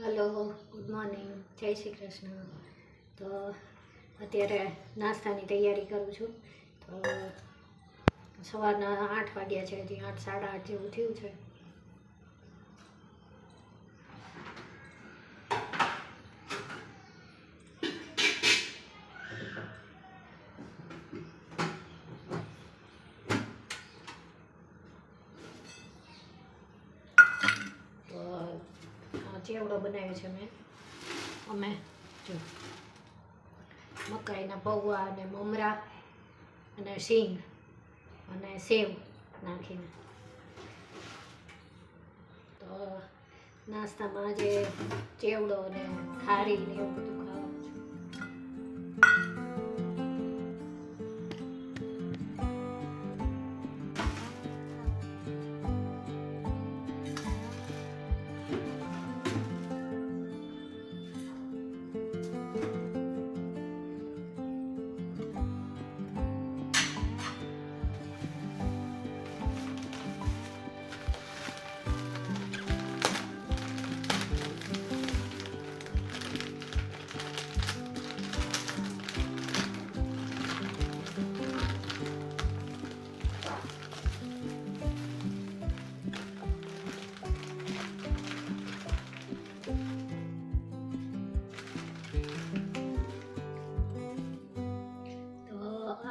Hello, good morning, જય શ્રી કૃષ્ણ. તો અત્યારે નાસ્તાની તૈયારી કરું છું. તો સવારના 8 વાગ્યા છે, હજી 8 સાડા 8 જેવું થયું છે. ચેવડો બનાવ્યો છે અમે જો મકાઈના પૌવા અને મમરા અને શીંગ અને સેવ નાખીને. તો નાસ્તામાં આજે ચેવડો અને ખારી ને એવું બધું ખાવાનું છે.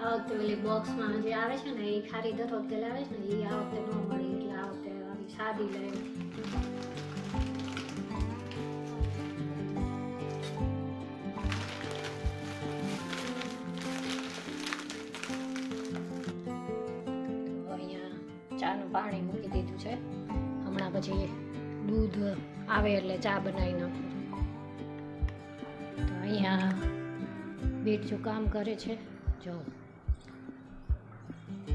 આ વખતે ઓલી બોક્સમાં જે આવે છે ને એ ખારી દર વખતે લાવે છે ને એ આ વખતે ન મળી, એટલે આ વખતે આવી સાદી લાવી. તો અહીંયા ચાનું પાણી મૂકી દીધું છે. હમણાં પછી દૂધ આવે એટલે ચા બનાવી નાખું. તો અહીંયા બીજું કામ કરે છે. જો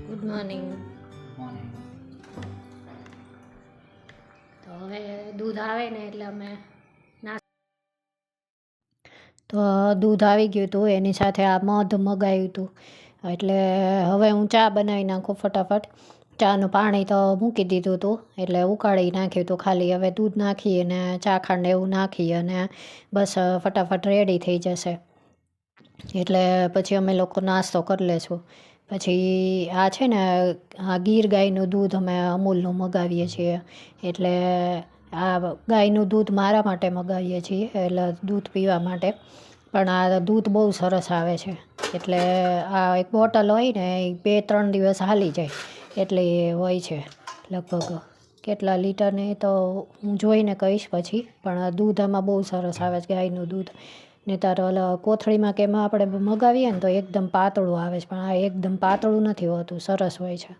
ગુડ મોર્નિંગ. તો હવે દૂધ આવે ને એટલે અમે તો દૂધ આવી ગયું હતું, એની સાથે આ મધ મગાવ્યું હતું. એટલે હવે હું ચા બનાવી નાખું ફટાફટ. ચાનું પાણી તો મૂકી દીધું હતું એટલે ઉકાળી નાખ્યું હતું ખાલી. હવે દૂધ નાખી અને ચા ખાંડ એવું નાખી અને બસ ફટાફટ રેડી થઈ જશે. એટલે પછી અમે લોકો નાસ્તો કરી લેશું. પછી આ છે ને આ ગીર ગાયનું દૂધ અમે અમૂલનું મગાવીએ છીએ. એટલે આ ગાયનું દૂધ મારા માટે મગાવીએ છીએ, એટલે દૂધ પીવા માટે. પણ આ દૂધ બહુ સરસ આવે છે. એટલે આ એક બોટલ હોય ને એ 2-3 દિવસ હાલી જાય એટલે હોય છે. લગભગ કેટલા લીટરની તો હું જોઈને કહીશ પછી. પણ દૂધ આમાં બહુ સરસ આવે છે ગાયનું દૂધ. ને તારો ઓલા કોથળીમાં કે એમાં આપણે મગાવીએ ને તો એકદમ પાતળું આવે છે, પણ આ એકદમ પાતળું નથી હોતું, સરસ હોય છે.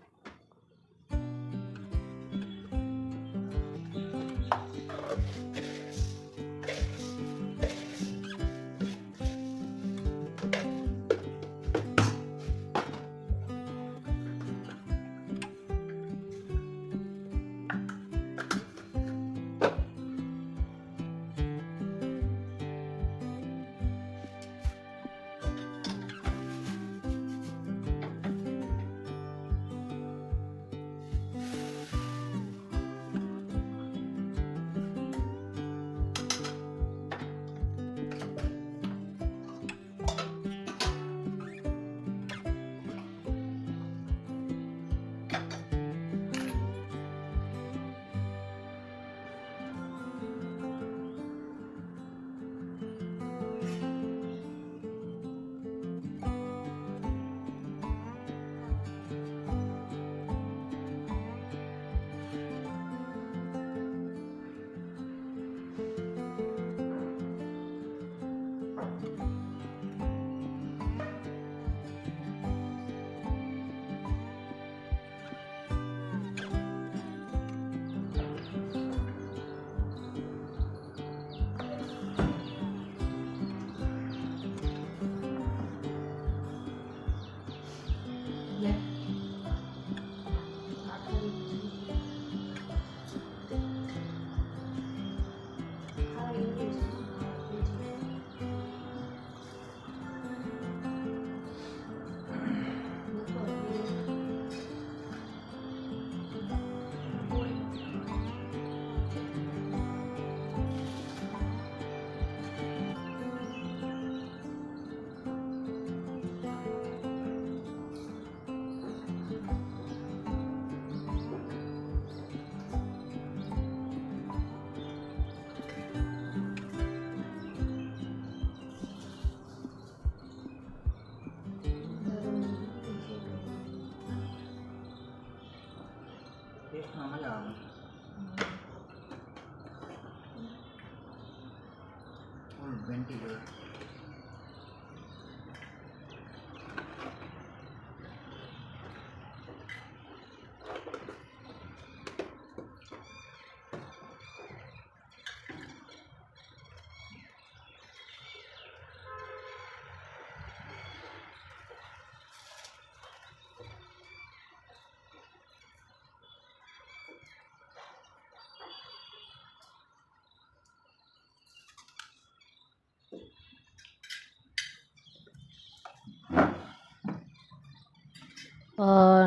મૂકી દઉં.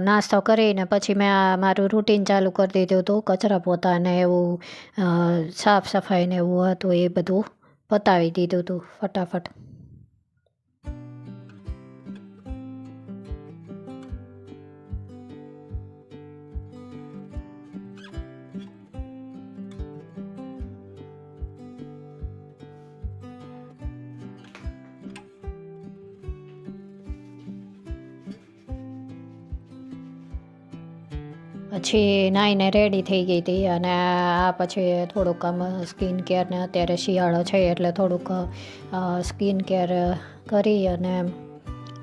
નાસ્તો કરીને પછી મેં મારું રૂટીન ચાલુ કરી દીધું હતું. કચરા પોતાને એવું સાફ સફાઈને એવું હતું એ બધું પતાવી દીધું હતું ફટાફટ. પછી નાહીને રેડી થઈ ગઈ હતી અને આ પછી થોડુંક આમ સ્કિન કેરને અત્યારે શિયાળો છે એટલે થોડુંક સ્કિન કેર કરી અને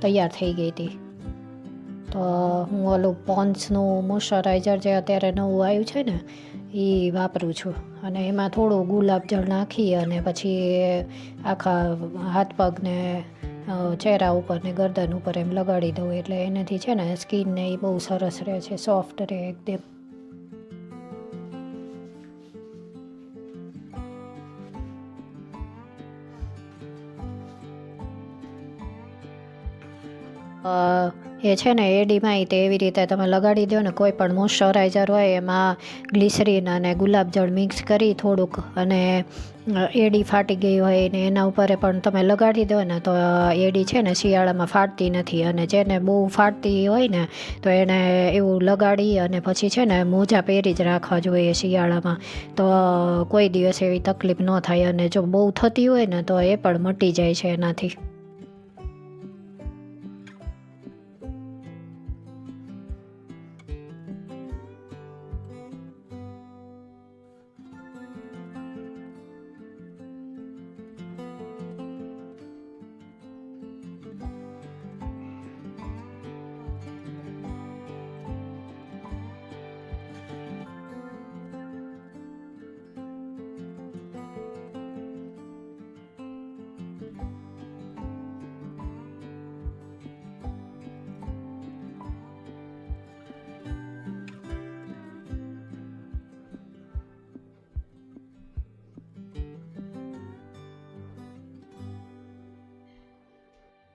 તૈયાર થઈ ગઈ હતી. તો હું ઓલું પોન્ડ્સનું મોઇશ્ચરાઇઝર જે અત્યારે નવું આવ્યું છે ને એ વાપરું છું અને એમાં થોડું ગુલાબજળ નાખી અને પછી આખા હાથ પગને ચહેરા ઉપર ને ગરદન ઉપર એમ લગાડી દઉં એટલે એનાથી છે ને સ્કિનને એ બહુ સરસ રહે છે, સોફ્ટ રહે એકદમ. એ છે ને એડીમાં તે એવી રીતે તમે લગાડી દો ને કોઈ પણ મોઇશ્ચરાઇઝર હોય એમાં ગ્લિસરીન અને ગુલાબજળ મિક્સ કરી થોડુંક અને એડી ફાટી ગઈ હોય ને એના ઉપર પણ તમે લગાડી દો ને તો એડી છે ને શિયાળામાં ફાટતી નથી. અને જેને બહુ ફાટતી હોય ને તો એને એવું લગાડી અને પછી છે ને મોજા પહેરી જ રાખવા જોઈએ શિયાળામાં, તો કોઈ દિવસ એવી તકલીફ ન થાય. અને જો બહુ થતી હોય ને તો એ પણ મટી જાય છે એનાથી.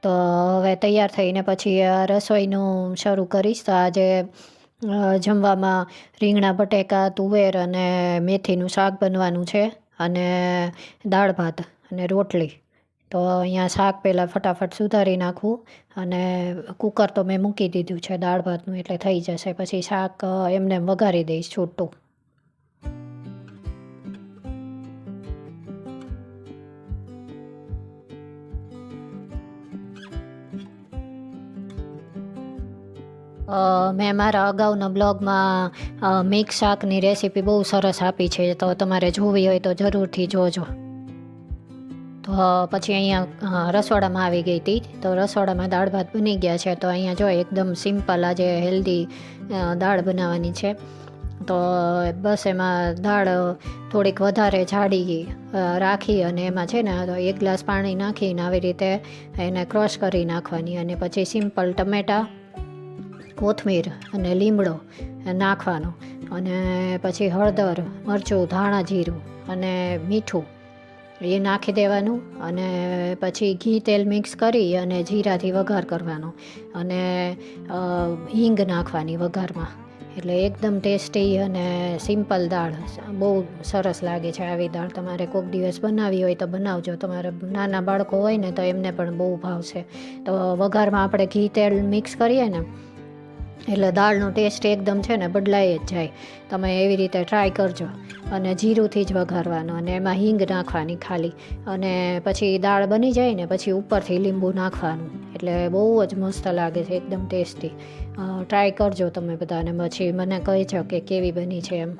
તો હવે તૈયાર થઈને પછી રસોઈનું શરૂ કરીશ. તો આજે જમવામાં રીંગણા બટેકા તુવેર અને મેથીનું શાક બનવાનું છે અને દાળ ભાત અને રોટલી. તો અહીંયા શાક પહેલાં ફટાફટ સુધારી નાખવું અને કુકર તો મેં મૂકી દીધું છે દાળ ભાતનું એટલે થઈ જશે. પછી શાક એમને વઘારી દઈશ છૂટું. મેં મારા અગાઉના બ્લોગમાં મિક્સ શાકની રેસીપી બહુ સરસ આપી છે, તો તમારે જોવી હોય તો જરૂરથી જોજો. તો પછી અહીંયા રસોડામાં આવી ગઈ હતી. તો રસોડામાં દાળ ભાત બની ગયા છે. તો અહીંયા જો એકદમ સિમ્પલ આજે હેલ્ધી દાળ બનાવવાની છે. તો બસ એમાં દાળ થોડીક વધારે જાડી રાખી અને એમાં છે ને 1 ગ્લાસ પાણી નાખીને આવી રીતે એને ક્રશ કરી નાખવાની અને પછી સિમ્પલ ટમેટાં, કોથમીર અને લીમડો નાખવાનો અને પછી હળદર, મરચું, ધાણા જીરું અને મીઠું એ નાખી દેવાનું અને પછી ઘી તેલ મિક્સ કરી અને જીરાથી વઘાર કરવાનો અને હિંગ નાખવાની વઘારમાં. એટલે એકદમ ટેસ્ટી અને સિમ્પલ દાળ બહુ સરસ લાગે છે. આવી દાળ તમારે કોઈક દિવસ બનાવી હોય તો બનાવજો. તમારે નાના બાળકો હોય ને તો એમને પણ બહુ ભાવશે. તો વઘારમાં આપણે ઘી તેલ મિક્સ કરીએ ને એટલે દાળનો ટેસ્ટ એકદમ છે ને બદલાઈ જ જાય. તમે એવી રીતે ટ્રાય કરજો. અને જીરુંથી જ વઘારવાનો અને એમાં હિંગ નાખવાની ખાલી. અને પછી દાળ બની જાય ને પછી ઉપરથી લીંબુ નાખવાનું એટલે બહુ જ મસ્ત લાગે છે, એકદમ ટેસ્ટી. ટ્રાય કરજો તમે બધાને પછી મને કહેજો કે કેવી બની છે એમ.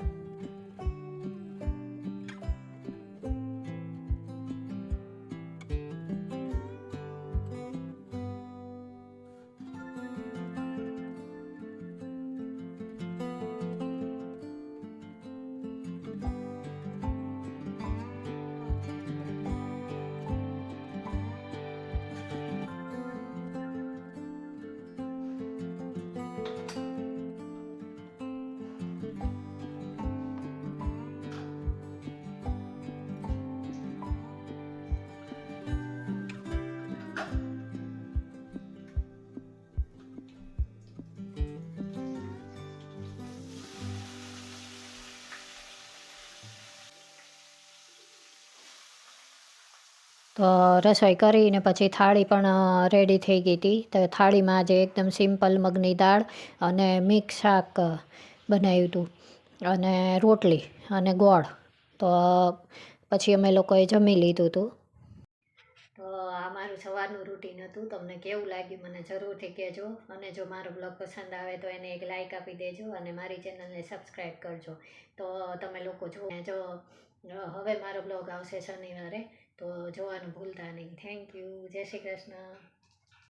રસોઈ કરીને પછી થાળી પણ રેડી થઈ ગઈ હતી. તો થાળીમાં આજે એકદમ સિમ્પલ મગની દાળ અને મિક્સ શાક બનાવ્યું હતું અને રોટલી અને ગોળ. તો પછી અમે લોકોએ જમી લીધું હતું. તો આ મારું સવારનું રૂટીન હતું. તમને કેવું લાગ્યું મને જરૂરથી કહેજો, અને જો મારો બ્લોગ પસંદ આવે તો એને એક લાઇક આપી દેજો અને મારી ચેનલને સબસ્ક્રાઈબ કરજો. તો તમે લોકો જો હવે મારો બ્લોગ આવશે શનિવારે, તો જોવાનું ભૂલતા નહીં. Thank you. જય શ્રી કૃષ્ણ.